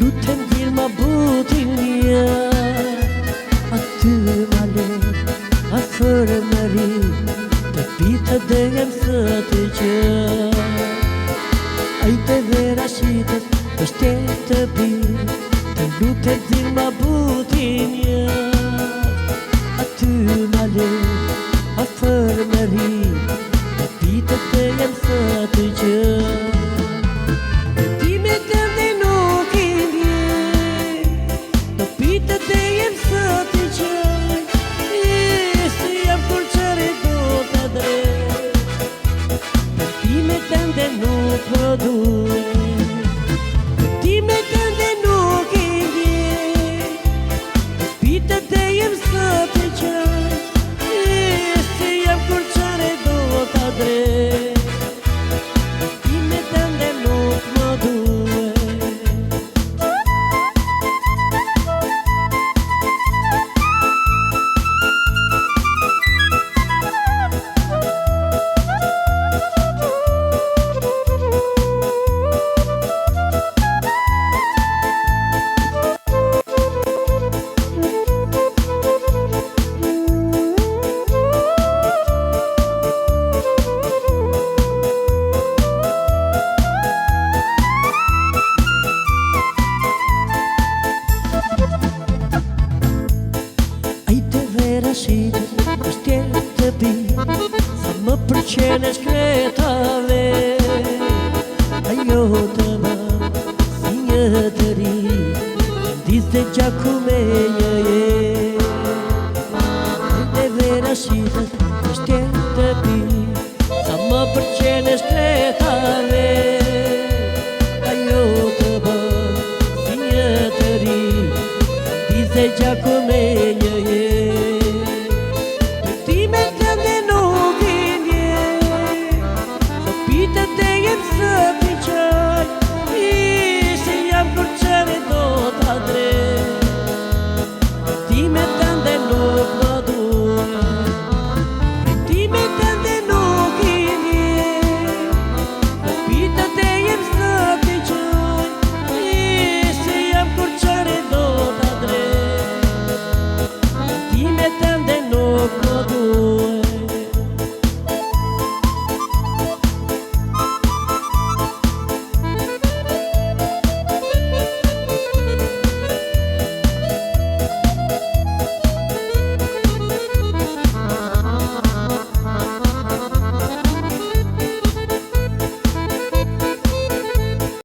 lutem dil ma butin një aty male a fërë mëri të pita dhe jem së të gjë ajte dhe rashitët të shtetë të pi të lutem dil ma butin një aty male a fërë mëri të pita dhe jem së të gjë nuk më duhe ti me tënde nuk i ndje pita dhe jem së të qaj se jam kur qare do t'a dre ti me tënde nuk më duhe është tjetë të pi sa më përqen e shkretave ajo të ma si një të ri ndis dhe gjaku me një ajte vera shitët është tjetë të pi sa më përqen e shkretave